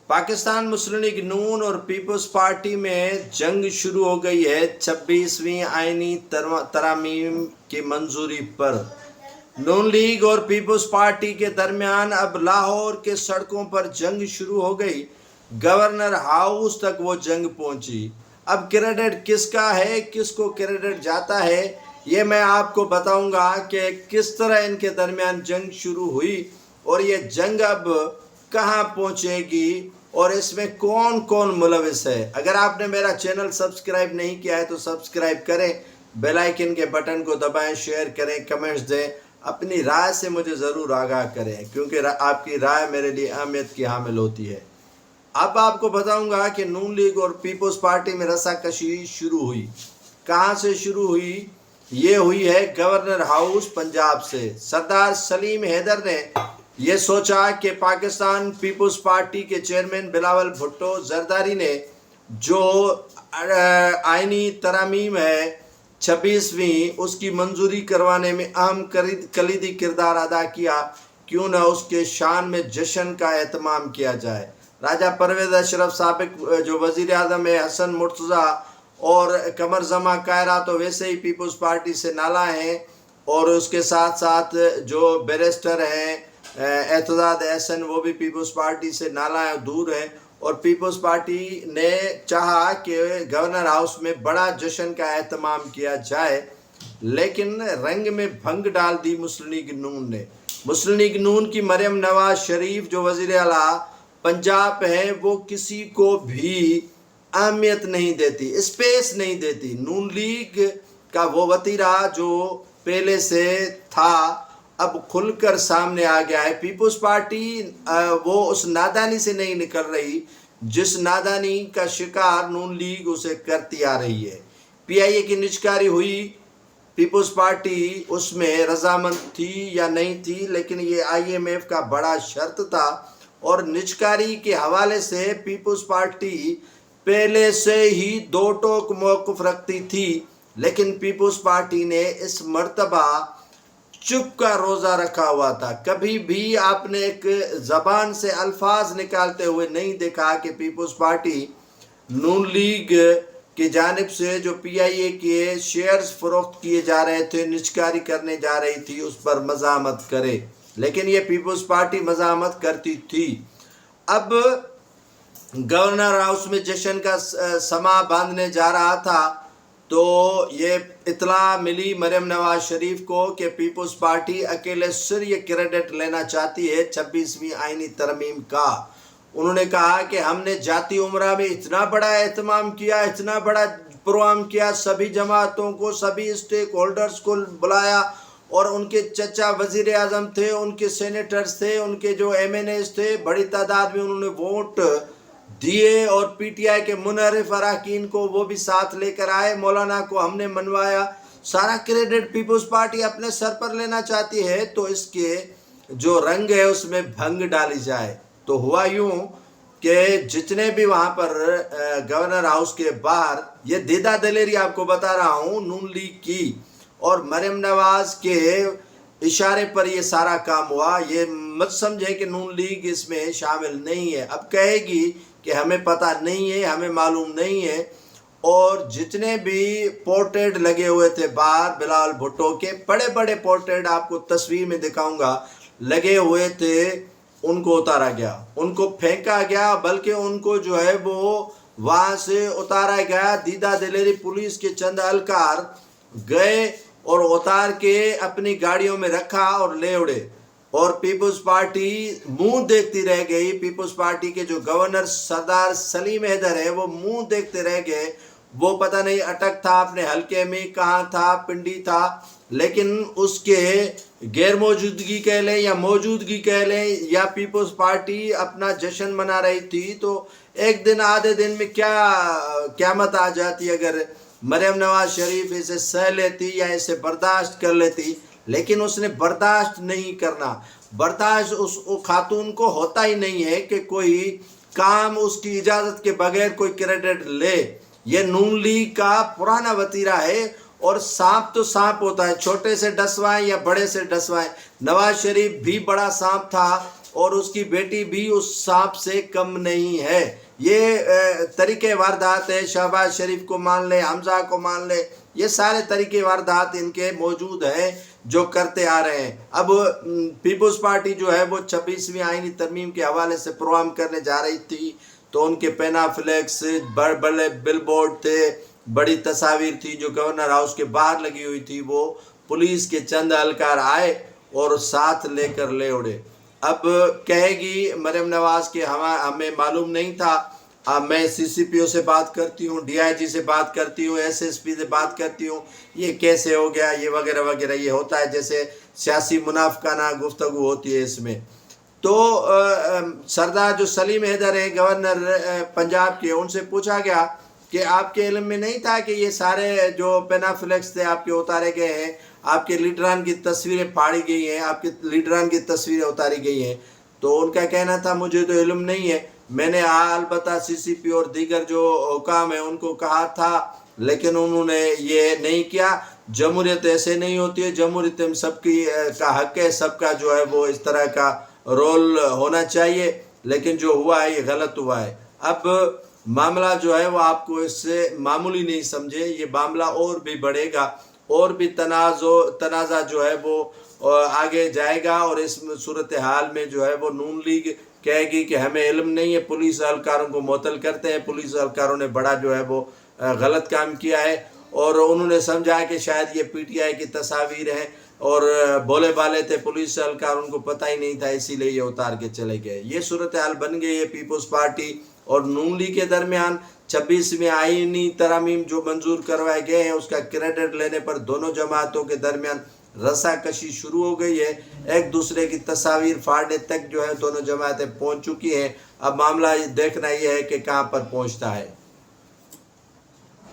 पाकिस्तान मुस्लिम league नून और peoples party में जंग शुरू हो गई है 26वीं आईनी तरामीम की मंजूरी पर। नून लीग और पीपल्स पार्टी के दरमियान अब लाहौर के सड़कों पर जंग शुरू हो गई। गवर्नर हाउस तक वो जंग पहुंची। अब क्रेडिट किसका है, किसको क्रेडिट जाता है, ये मैं आपको बताऊंगा कि किस तरह इनके दरमियान जंग शुरू हुई और ये जंग अब कहाँ पहुंचेगी और इसमें कौन कौन मुलविस है। अगर आपने मेरा चैनल सब्सक्राइब नहीं किया है तो सब्सक्राइब करें, बेल आइकन के बटन को दबाएं, शेयर करें, कमेंट्स दें, अपनी राय से मुझे ज़रूर आगाह करें क्योंकि आपकी राय मेरे लिए अहमियत की हामिल होती है। अब आपको बताऊंगा कि नून लीग और पीपल्स पार्टी में रस्साकशी शुरू हुई। कहाँ से शुरू हुई? ये हुई है गवर्नर हाउस पंजाब से। सरदार सलीम हैदर ने ये सोचा कि पाकिस्तान पीपल्स पार्टी के चेयरमैन बिलावल भुट्टो जरदारी ने जो आईनी तरामीम है 26वीं, उसकी मंजूरी करवाने में अहम कलीदी किरदार अदा किया, क्यों न उसके शान में जश्न का एहतमाम किया जाए। राजा परवेज अशरफ साबिक जो वजीर आज़म है, हसन मुर्तज़ा और कमर जमा कायरा तो वैसे ही पीपल्स पार्टी से नाला हैं, और उसके साथ साथ जो बैरिस्टर हैं एतजाद एहसन, वो भी पीपल्स पार्टी से नाला है, दूर है। और पीपल्स पार्टी ने चाहा कि गवर्नर हाउस में बड़ा जश्न का एहतमाम किया जाए, लेकिन रंग में भंग डाल दी मुस्लिम लीग नून ने। मुस्लिम लीग नून की मरियम नवाज शरीफ जो वज़ीर आला पंजाब है, वो किसी को भी अहमियत नहीं देती, स्पेस नहीं देती। नून लीग का वो वतीरा जो पहले से था अब खुलकर सामने आ गया है। पीपल्स पार्टी वो उस नादानी से नहीं निकल रही जिस नादानी का शिकार नून लीग उसे करती आ रही है। पीआईए की निजकारी हुई, पीपल्स पार्टी उसमें रजामंद थी या नहीं थी, लेकिन ये आईएमएफ का बड़ा शर्त था और निजकारी के हवाले से पीपल्स पार्टी पहले से ही दो टोक मौक़िफ़ रखती थी, लेकिन पीपल्स पार्टी ने इस मर्तबा चुप का रोज़ा रखा हुआ था। कभी भी आपने एक ज़बान से अल्फाज निकालते हुए नहीं देखा कि पीपल्स पार्टी नून लीग की जानिब से जो पीआईए के शेयर्स फरोख्त किए जा रहे थे, निजकारी करने जा रही थी, उस पर मज़ामत करे, लेकिन ये पीपल्स पार्टी मज़ामत करती थी। अब गवर्नर हाउस में जश्न का समा बांधने जा रहा था तो ये इतला मिली मरियम नवाज शरीफ को कि पीपल्स पार्टी अकेले सिर ये क्रेडिट लेना चाहती है 26वीं आईनी तरमीम का। उन्होंने कहा कि हमने जाती उम्रा में इतना बड़ा एहतमाम किया, इतना बड़ा प्रोग्राम किया, सभी जमातों को, सभी स्टेक होल्डर्स को बुलाया और उनके चचा वजीर आज़म थे, उनके सेनेटर्स थे, उनके जो एमएनएस थे, बड़ी तादाद में उन्होंने वोट दिए और पीटीआई के मुनहरिफ अरकान को वो भी साथ लेकर आए। मौलाना को हमने मनवाया। सारा क्रेडिट पीपल्स पार्टी अपने सर पर लेना चाहती है तो इसके जो रंग है उसमें भंग डाली जाए। तो हुआ यूं कि जितने भी वहाँ पर गवर्नर हाउस के बाहर, ये दीदा दलेरी आपको बता रहा हूँ, नून लीग की और मरियम नवाज के इशारे पर ये सारा काम हुआ। ये मत समझे कि नून लीग इसमें शामिल नहीं है। अब कहेगी कि हमें पता नहीं है, हमें मालूम नहीं है। और जितने भी पोर्ट्रेट लगे हुए थे बाहर बिलावल भुट्टो के, बड़े बड़े पोर्ट्रेट आपको तस्वीर में दिखाऊंगा, लगे हुए थे, उनको उतारा गया, उनको फेंका गया, बल्कि उनको जो है वो वहाँ से उतारा गया। दीदा दिलेरी पुलिस के चंद एहलकार गए और उतार के अपनी गाड़ियों में रखा और ले उड़े और पीपल्स पार्टी मुंह देखती रह गई। पीपल्स पार्टी के जो गवर्नर सरदार सलीम हैदर है वो मुंह देखते रह गए। वो पता नहीं अटक था अपने हलके में, कहाँ था, पिंडी था, लेकिन उसके गैर मौजूदगी कह लें या मौजूदगी कह लें या पीपल्स पार्टी अपना जश्न मना रही थी। तो एक दिन आधे दिन में क्या क़यामत आ जाती अगर मरियम नवाज शरीफ इसे सह लेती या इसे बर्दाश्त कर लेती, लेकिन उसने बर्दाश्त नहीं करना। बर्दाश्त उस खातून को होता ही नहीं है कि कोई काम उसकी इजाज़त के बगैर कोई क्रेडिट ले। ये नून लीग का पुराना वतीरा है और सांप तो सांप होता है, छोटे से डसवाएं या बड़े से डसवाएं। नवाज शरीफ भी बड़ा सांप था اور اس کی بیٹی بھی اس سانپ سے کم نہیں ہے۔ یہ طریقے واردات ہے، شہباز شریف کو مان لے، حمزہ کو مان لے، یہ سارے طریقے واردات ان کے موجود ہیں جو کرتے آ رہے ہیں۔ اب پیپلز پارٹی جو ہے وہ 26ویں آئینی ترمیم کے حوالے سے پروگرام کرنے جا رہی تھی، تو ان کے پینا فلیکس، بڑے بل بورڈ تھے، بڑی تصاویر تھی جو گورنر ہاؤس کے باہر لگی ہوئی تھی، وہ پولیس کے چند اہلکار آئے اور ساتھ لے کر لے اڑے۔ اب کہے گی مریم نواز کہ ہمیں معلوم نہیں تھا، میں سی سی پی او سے بات کرتی ہوں، ڈی آئی جی سے بات کرتی ہوں، ایس ایس پی سے بات کرتی ہوں، یہ کیسے ہو گیا، یہ وغیرہ وغیرہ، یہ ہوتا ہے جیسے سیاسی منافقانہ گفتگو ہوتی ہے اس میں۔ تو سردار جو سلیم حیدر ہیں گورنر پنجاب کے، ان سے پوچھا گیا کہ آپ کے علم میں نہیں تھا کہ یہ سارے جو پینا فلیکس تھے آپ کے اتارے گئے ہیں، آپ کے لیڈران کی تصویریں پھاڑی گئی ہیں، آپ کے لیڈران کی تصویریں اتاری گئی ہیں؟ تو ان کا کہنا تھا مجھے تو علم نہیں ہے، میں نے البتہ سی سی پی اور دیگر جو حکام ہیں ان کو کہا تھا، لیکن انہوں نے یہ نہیں کیا۔ جمہوریت ایسے نہیں ہوتی ہے، جمہوریت میں سب کا حق ہے، سب کا جو ہے وہ اس طرح کا رول ہونا چاہیے، لیکن جو ہوا ہے یہ غلط ہوا ہے۔ اب معاملہ جو ہے وہ آپ کو اس سے معمولی نہیں سمجھے، یہ معاملہ اور بھی بڑھے گا، اور بھی تنازع جو ہے وہ آگے جائے گا، اور اس صورتحال میں جو ہے وہ نون لیگ کہے گی کہ ہمیں علم نہیں ہے، پولیس اہلکاروں کو معطل کرتے ہیں، پولیس اہلکاروں نے بڑا جو ہے وہ غلط کام کیا ہے، اور انہوں نے سمجھا کہ شاید یہ پی ٹی آئی کی تصاویر ہیں اور بولے بالے تھے پولیس اہلکار، ان کو پتہ ہی نہیں تھا، اسی لیے یہ اتار کے چلے گئے۔ یہ صورتحال بن گئی ہے پیپلز پارٹی اور نون لیگ کے درمیان۔ 26ویں آئینی ترامیم جو منظور کروائے گئے ہیں اس کا کریڈٹ لینے پر دونوں جماعتوں کے درمیان رسا کشی شروع ہو گئی ہے، ایک دوسرے کی تصاویر پھاڑنے تک جو ہے دونوں جماعتیں پہنچ چکی ہیں۔ اب معاملہ دیکھنا یہ ہے کہ کہاں پر پہنچتا ہے۔